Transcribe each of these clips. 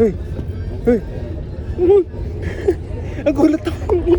Hey! Hey! Ang gulat ako.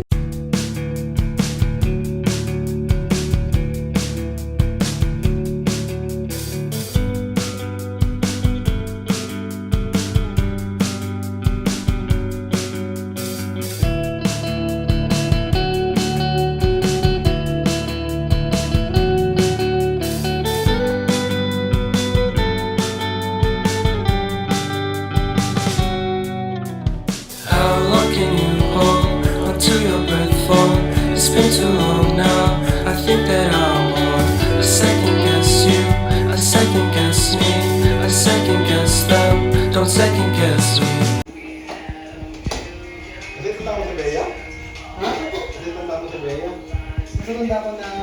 Been too long now. I think that I want. I second guess you. I second guess me. I second guess them. Don't second guess me. Dito na ako sa Bea? Ha? Dito na ako sa Bea? Sunod ako ng...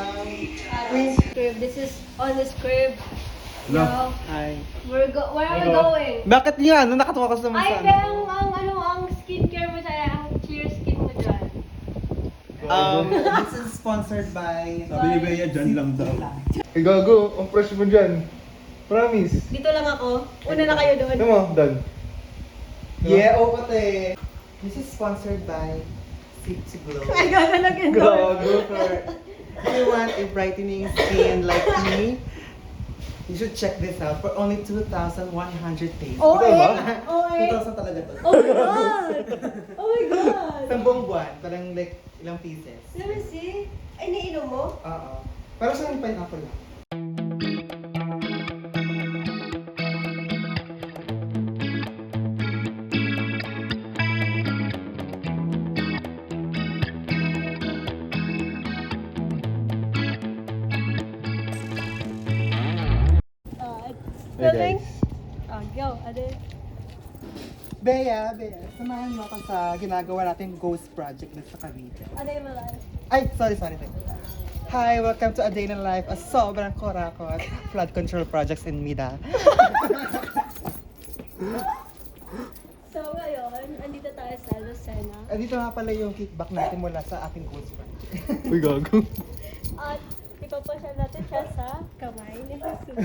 Crib. This is on the crib. No. No. Hi. Where are we going? Bakit nga? Ano nakatawa ka sa Ay, mga pero ang skincare mo dyan, ang cheer skin mo dyan. This is sponsored by... Sabi ni Bea, dyan lang daw. Ay, gago. Ang fresh mo dyan. Promise. Dito lang ako. Una na kayo doon. Ano mo? Dan. Yeah, ote. This is sponsored by Sipsy Glow. Ay, gano'n lang yun. Gago. If you want a brightening skin like me, you should check this out for only 2,100 pesos. Oh, Ito ba? Oh, 2,000 talaga to. Oh my God! Oh my God! Isang buong buwan, parang like ilang pieces. Let me see. Ay, nainom mo? Oo. Pero sa yung pineapple lang. No thanks. Oh, go. Ade. Bea, samahan mo ako sa ginagawa natin Ghost Project na sa Cavite. Ade mo lang. Ay, sorry. Hi, welcome to A Day in the Life, a sobrang kurakot flood control projects in Mida. So ngayon, andito tayo sa Lucena. Dito nga pala yung kickback natin mula sa ating Ghost Project. Uy, gago. At ipapasyal natin siya sa kamay ni Jesus.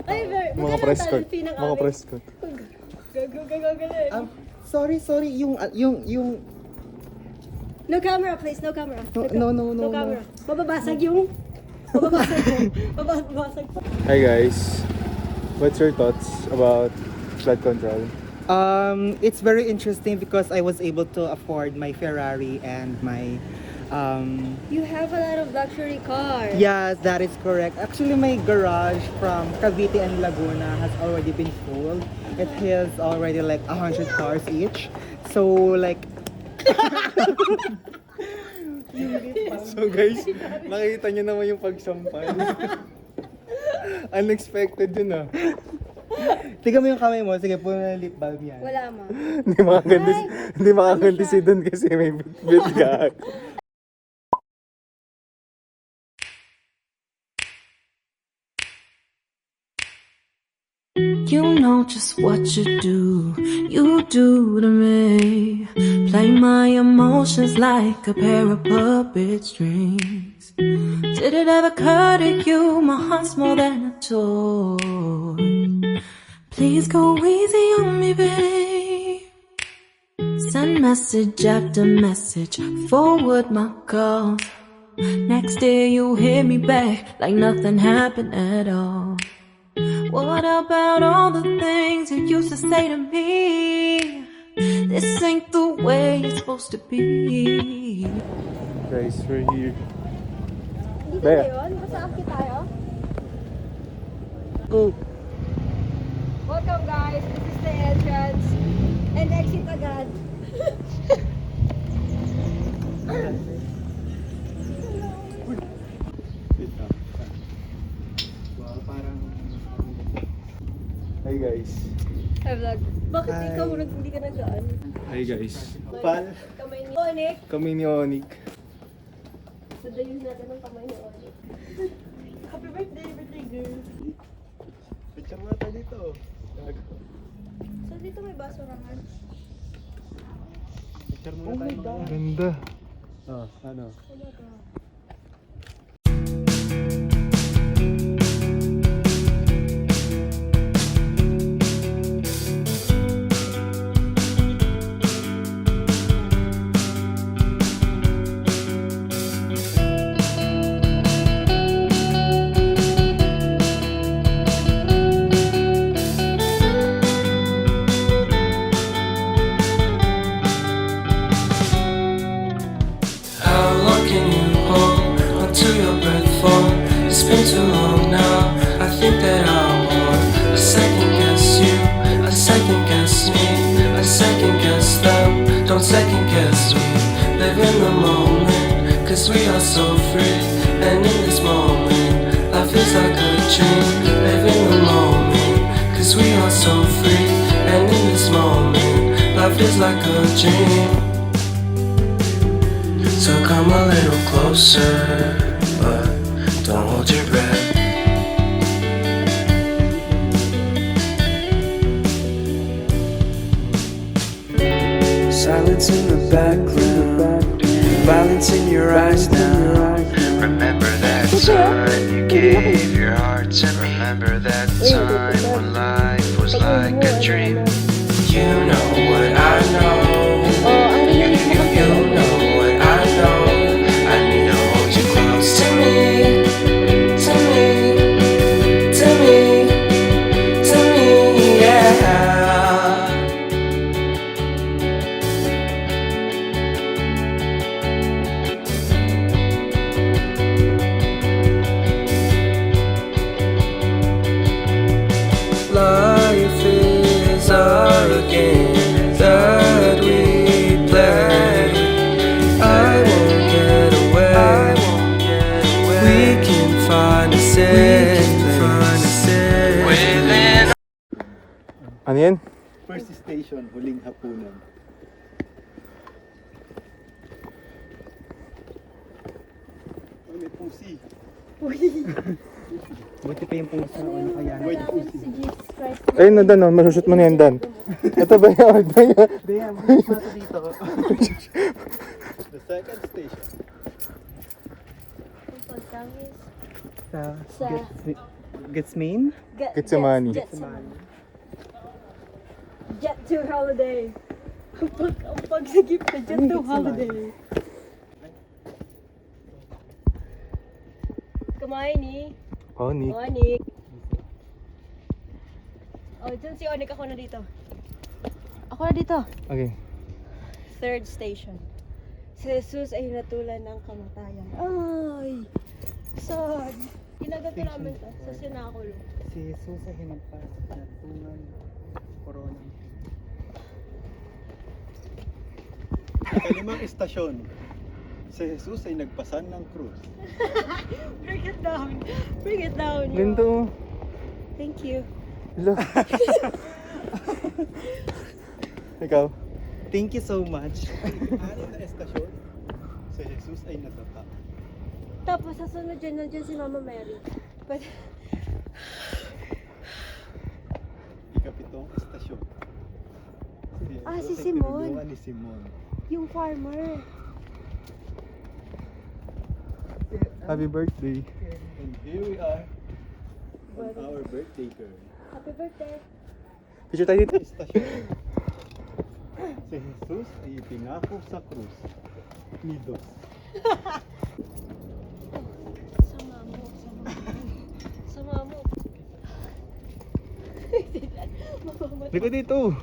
Ay, Mga press court. Mga press court. Gago. Sorry, yung No camera, please. No camera. No camera. Mababasag yung... Mababasag pa. Hi guys. What's your thoughts about flood control? It's very interesting because I was able to afford my Ferrari and my You have a lot of luxury cars. yes, that is correct. Actually, my garage from Cavite and Laguna has already been full. It has already like 100 cars each. So like So guys, nakita niyo naman yung pagsampay. Unexpected yun ah. tingnan mo yung kamay mo. Sige, puno na lip balm yan. Wala ma. Hindi makaganti si Don kasi may bit ka. You know just what you do to me. Play my emotions like a pair of puppet strings. Did it ever occur to you my heart's more than a toy? Please go easy on me, babe. Send message after message, forward my calls. Next day you hit me back like nothing happened at all. What about all the things you used to say to me? This ain't the way it's supposed to be. Guys, we're here. Dito Bea. na yun? Masakit tayo? Go! Welcome guys. This is the entrance. And exit agad. Hi guys. Hi vlog. Bakit Hi. ikaw hindi ka nagaan? Hi guys. Kamay ni Onik. Kami ni Onik. Sadayin natin ang kamay ni Onik. Happy birthday girl. Picture mo tayo dito. So dito may basurahan. Picture mo tayo. Ganda. Oh, ano? Oh my God. 'cause we are so free. And in this moment, life is like a dream. So come a little closer, but don't hold your breath. Silence in the background, violence in your eyes now. Remember that time you gave your heart to me. Remember that time when life was like a dream. You know what I know. You know what I know. I need to hold you close to me, to me, to me, to me, yeah. Life is a game that we play. I won't get away. We can find a safe place within. Ano yan? First station, huling hapunan. Oh, may pusi. Buti pa yung puso na ano kaya. Si Jesus Christ. Ayun na Dan, masushoot mo na yan Dan. Ito ba yun? Damn, buti pa dito. The second station. Ang pagtangis. Sa Getsmain? Getsemani. Jet to holiday. Ang pagsigip na jet to holiday. Kumain ni. Oh, Nick. Onik. Oh, dyan si Onik. Ako na dito. Ako na dito. Okay. Third station. Si Jesus ay natulan ng kamatayan. Ay! Sad. Ginaganto namin to sa sinakulo. Si Jesus ay hinampas na tungan corona. Ikalimang istasyon. Si Jesus ay nagpasan ng krus. Bring it down. Bring it down. yo. Ganito. Thank you. Hello. Ikaw? Thank you so much. Anim na estasyon. Si Jesus ay natata. Tapos sa sunod dyan, nandiyan si Mama Mary. But, Ikapitong estasyon. Si Jesus ay Simon. tinulungan ni Simon. yung farmer. Happy birthday. And here we are on our birthday girl. Happy birthday. Picture tayo dito. Istasyon. Si Jesus ay ipinako sa krus ni Dos. Sama mo, sama mo. Sama mo. Mamamatay. Dito dito.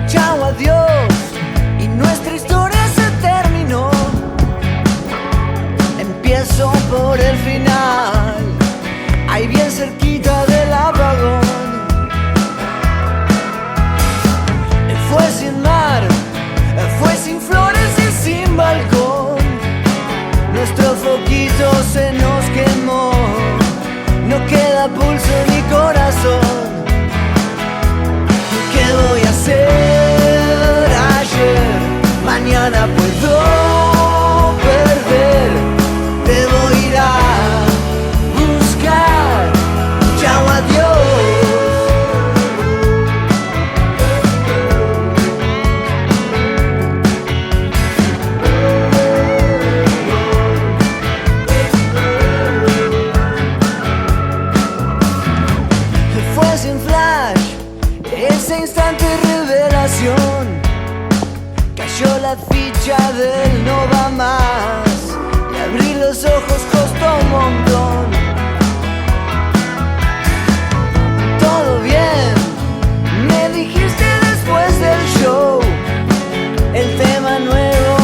Chao, adiós, y nuestra historia se terminó. Empiezo por el final, ahí bien cerquita del apagón. Fue sin mar, fue sin flores y sin balcón. Nuestro foquito se nos quemó, no queda pulso ni corazón. ¿Qué voy a hacer ayer? Mañana puedo perder. Debo ir a buscar. Chao, adiós. Fue sin flash, ese instante revelación. Cayó la ficha del no va más. Y abrí los ojos costó un montón. Todo bien, me dijiste después del show. El tema nuevo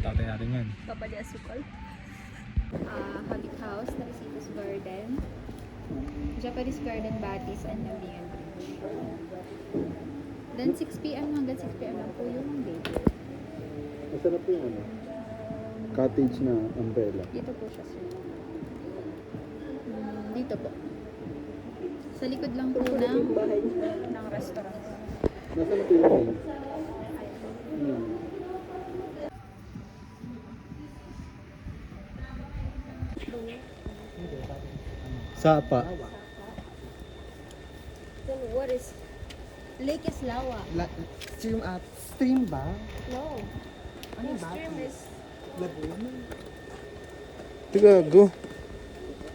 Tatay natin yan. Kapali Asukal. Hobbit House, Narcisos Garden, Japanese Garden, Batis, and Nolian Bridge. Then 6 p.m. hanggang 6 p.m. lang po yung day. Masarap po yung ano? Cottage na umbrella. Dito po siya, sir. Dito po. Sa likod lang po ng restaurant. Nasaan na po yung Sapa. Then what is... Lake is Lawa. Stream ba? No. Ano Yung ba? stream is... Laguna? Tiga, go.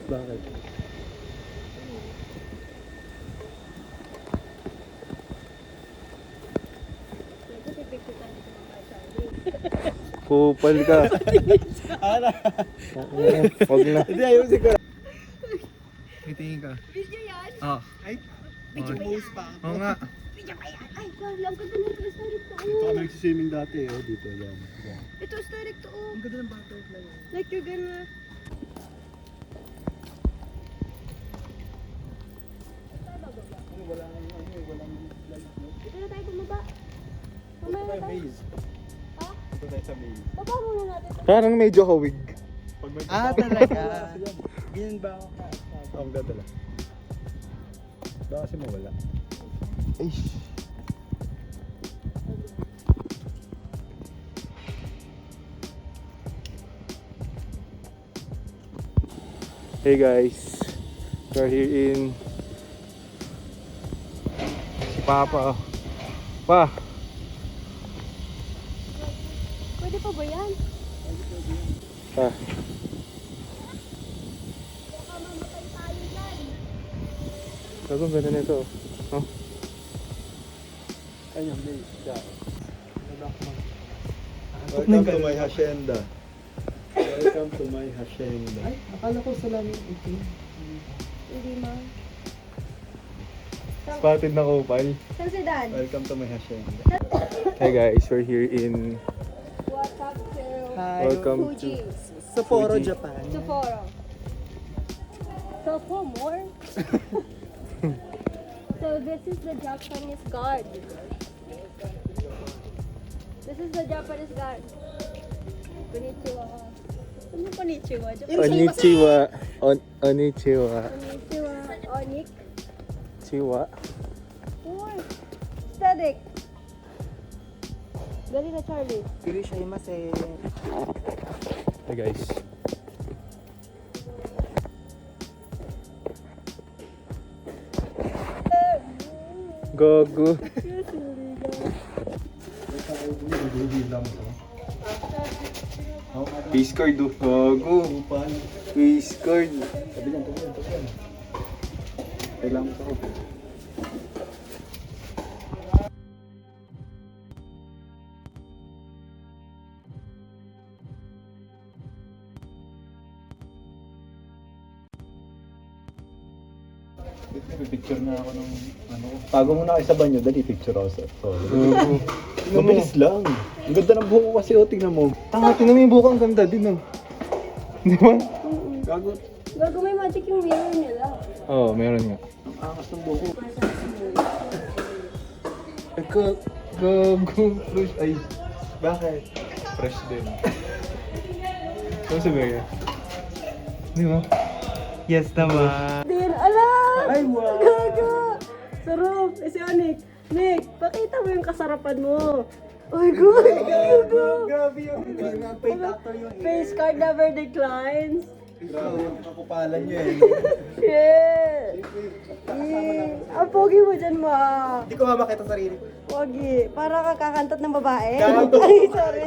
Bakit? Nagpipicture tayo sa mga Charlie. Kupal ka. Wag na. Hindi, ayaw siguro. May tingin ka. Video yan? Oh. Ay, video post pa. Oo nga. Video ba yan? Ay, God, ang ganda nito. Historic to. Ito kami nagsiswimming dati dito yan. Yan. Ito, historic to. Ang ganda ng butterfly. Like you're gonna... Dito na tayo bumaba. Mamaya na tayo. Maze. Ha? Ito tayo sa maze. Baba muna natin. Parang medyo hawig. Pag may Talaga? Ganyan ba ako? Ang ganda lang. Baka kasi mawala. Ay. Hey guys, we're here in si Papa. Pa, Pwede pa ba yan? pa. Baka mamatay tayo dyan. Ang ganda nito. Oh. Ayun, maze. Siya. Welcome to my hacienda. Welcome to my hacienda. Ay, akala ko sila yung itim. Hindi ma. Spotted na kupal. Saan si Dan? Welcome to my hacienda. Hey guys, we're here in What's up to Hi. welcome Fuji? to Sapporo, Fuji. Japan. Sapporo. So more. So this is the Japanese guard. This is the Japanese guard. Konnichiwa. Ano konnichiwa? Konnichiwa. Konnichiwa. Konnichiwa. Onik. Chiwa. Uy. Static. Gali na Charlie. Irishaimasen. Hey guys. Gogo. Peace card do. Gogo. Peace card. Tabi yan. Kailangan ko. Picture na ako ng ano. Tago muna kayo sa banyo, dali picture ako sa Gogo. Mabilis lang. Ang ganda ng buhok ko kasi, tingnan mo. Tanga, tinan mo yung buka, ang ganda din oh. Di ba? Gago. Gago may magic yung mirror nila. Oo, meron nga. Ang angas ng buhok. Gogo. Fresh. Ay. Bakit? Fresh din. Ano si Bea? Di ba? Yes naman. Din, ala! Ay, wow. Gago! Sarap! Eh si Nick, Nick, pakita mo yung kasarapan mo. Ay, good! Gago! Grabe yung pay factor yung Face card never declines. Grabe yung kakupalan niyo eh. Shit! Ang pogi mo dyan, ma. Hindi ko makita sarili ko. Pogi. Para ka kakantat ng babae. Ay, sorry.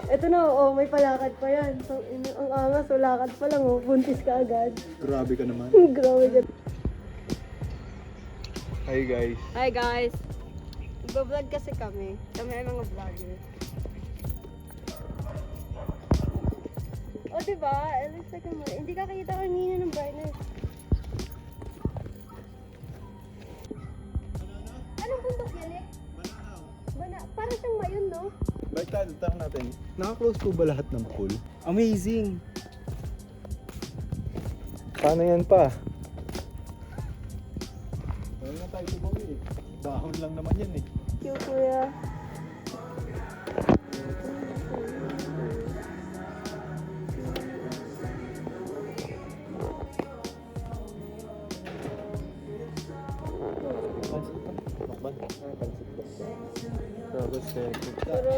Ito na, oh, may palakad pa yan. So, ang angas, so lakad pa lang, oh. Buntis ka agad. Grabe ka naman. Grabe ka. Hi guys. Hi guys! Nagbablog kasi kami. Kami ay mga vlogger. Oh, diba? It looks like hindi ka kita kanina ng brightness. Anong bundok yan eh? Banahaw. Para siyang mayon, no? Bakit tayo, tanong natin, naka-close po ba lahat ng pool? Amazing! Paano yan pa? Wala na tayo tumawi eh. Dahon lang naman yan eh. Cute, kuya. Pero,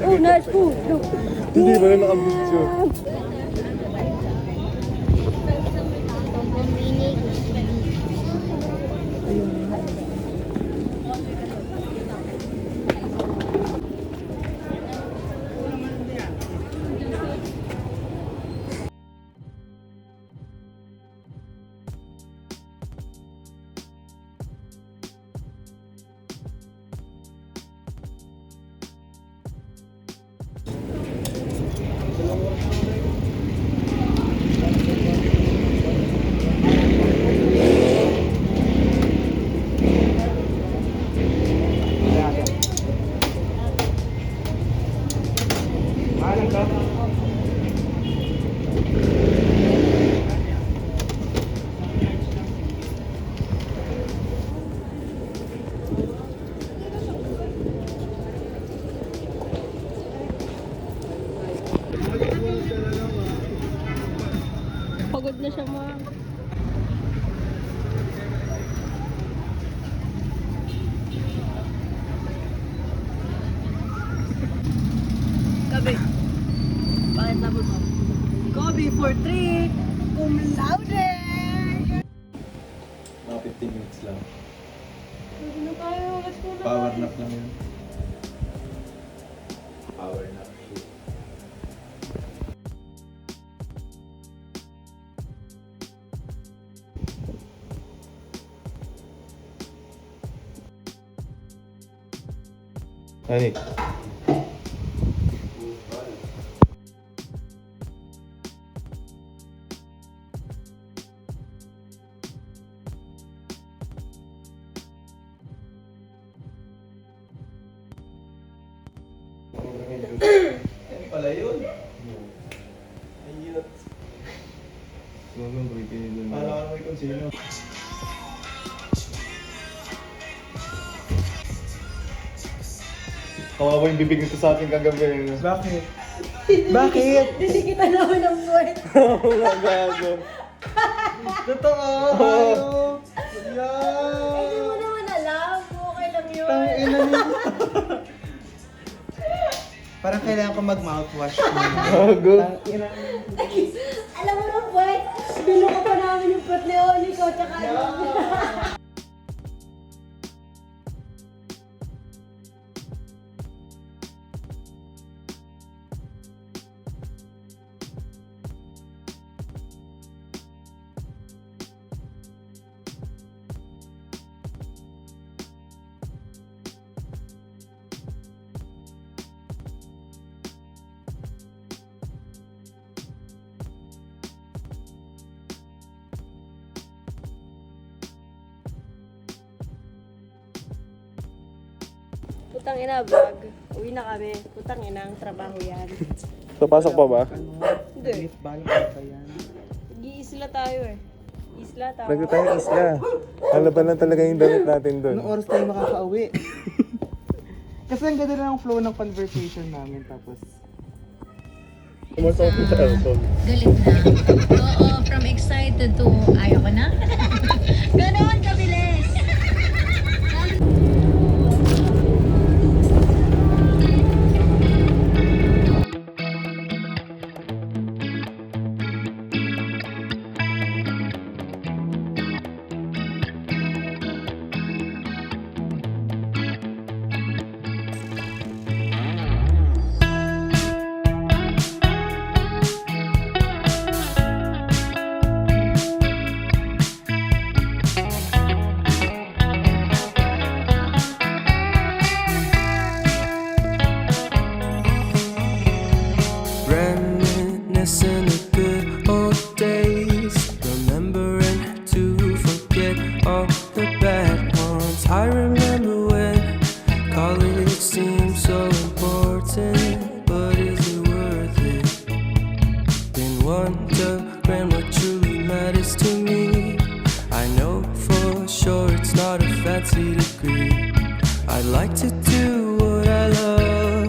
oh, nice food. Look. Hindi ba na nakabidyo? Pagod na siya, ma. Gabi. Bakit labot mo? Kobe for 3! Cum laude! Mga 15 minutes lang. Pwede na tayo. Let's go na. Power nap lang yun. Power nap. Hani? Pala yun. Ay, yun. Para ka naman kung sino. Kawawa yung bibig nito sa ating kagabi. Bakit? Bakit? Hindi kita naman ng buhay. Oo nga, gago. Totoo! Hindi mo naman alam. Okay lang yun. Tangina niyo. Parang kailangan ko mag-mouthwash mo. Gago. Alam mo nang buhay, bilo ko pa namin yung pot leoni ko, tsaka Putang ina, vlog. Uwi na kami. Putang ina, ang trabaho yan. Papasok pa ba? Hindi. Balak pa yan. Mag-iisla tayo eh. Isla tayo. Nagto tayong isla. Halaban lang talaga yung damit natin doon. Anong oras tayo makakauwi? Kasi ang ganda na ng flow ng conversation namin tapos Kumasok ko sa aircon. Galit na. Oo, from excited to ayaw ko na. Ganon kabilis. Reminiscing the good old days, remembering to forget all the bad ones. I remember when college seemed so important, but is it worth it? Been wondering what truly matters to me. I know for sure it's not a fancy degree. I'd like to do what I love,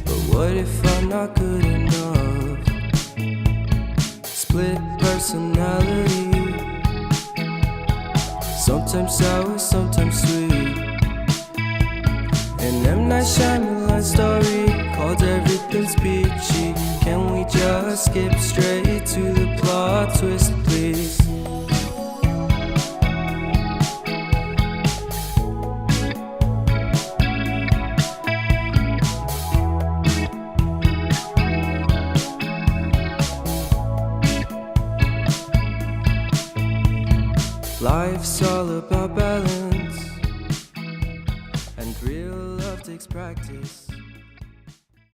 but what if I'm not good enough? Split personality, sometimes sour, sometimes sweet. An M. Night Shyamalan story called Everything's Peachy. Can we just skip straight to the plot twist, please? Life's all about balance, and real love takes practice.